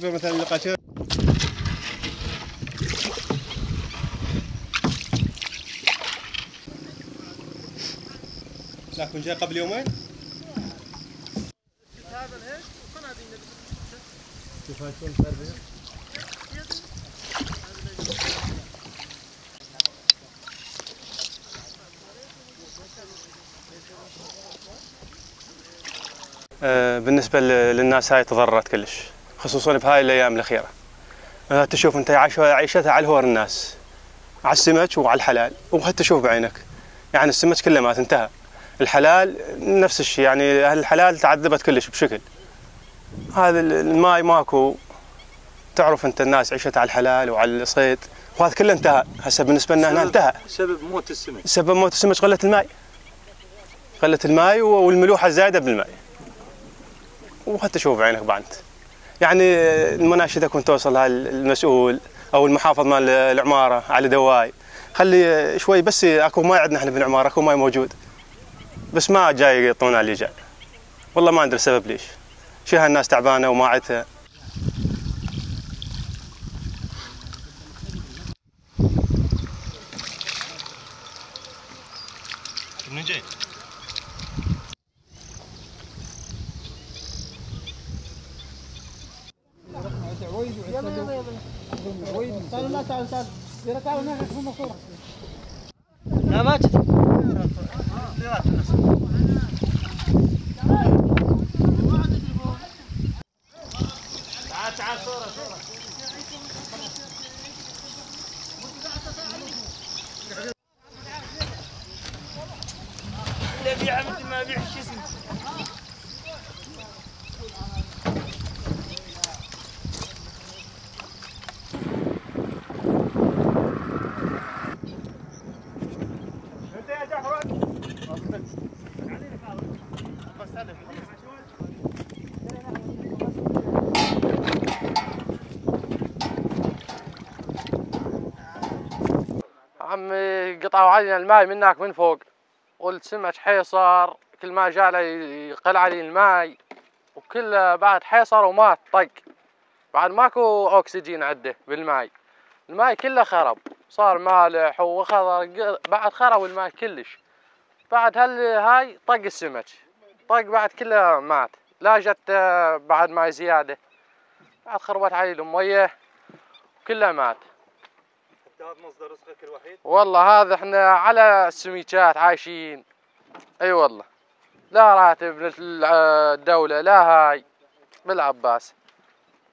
مثلا اللقاء لكن جاء قبل يومين. كيف هتكون التربية؟ بالنسبة للناس هاي تضررت كلش، خصوصا بهاي الأيام الأخيرة. تشوف أنت عيشتها على الهور الناس، على السمك وعلى الحلال، وحتى تشوف بعينك يعني السمك كله مات انتهى. الحلال نفس الشيء، يعني أهل الحلال تعذبت كلش بشكل. هذا الماي ماكو، تعرف أنت الناس عيشتها على الحلال وعلى الصيد، وهذا كله انتهى. هسه بالنسبة لنا هنا انتهى. سبب موت السمك، سبب موت السمك قلة الماء، قلة الماء والملوحة الزايدة بالماء. وحتى تشوف بعينك بعد. يعني المناشدة كنت توصلها المسؤول او المحافظ مال العمارة على دواي، خلي شوي بس اكو ماي عندنا احنا بالعمارة، اكو ماي موجود بس ما جاي يعطونا اللي جاي. والله ما ندري السبب ليش. شو هالناس تعبانة وماعتها. من جاي؟ لا ما تعال صورة لا بيع مثل ما بيع شو اسمه. عمي قطعوا علينا الماي من هناك من فوق، والسمك حيصر، كل ما جاء له يقل عليه الماي، وكله بعد حيصر ومات طق. بعد ماكو اكسجين عنده بالماي، الماي كله خرب، صار مالح وخضر، بعد خرب الماي كلش. بعد هاي طق السمك، طق بعد كله مات، لا جت بعد ماي زياده، بعد خربت عليه الميه وكله مات. هذا مصدر رزقك الوحيد؟ والله هذا احنا على السميكات عايشين. اي والله، لا راتب الدولة لا هاي بالعباس،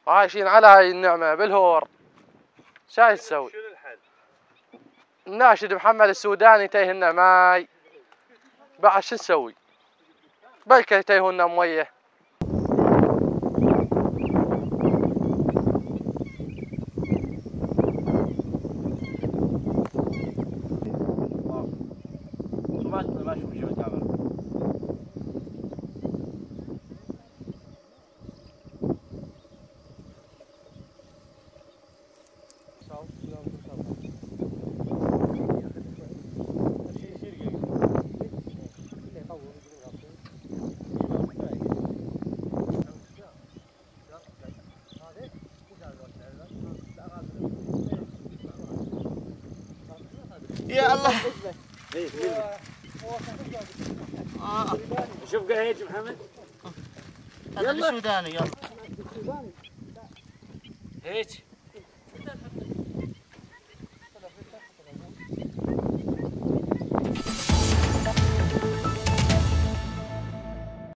عايشين على هاي النعمة بالهور. شاي نسوي؟ شنو الحل؟ الناشد محمد السوداني تيهنا ماي، بعد شو نسوي؟ بلكي تيهنا مويه. ما اشوف شو الكاميرا. يا الله. شوف قاعد محمد. هذا السوداني يلا. هيك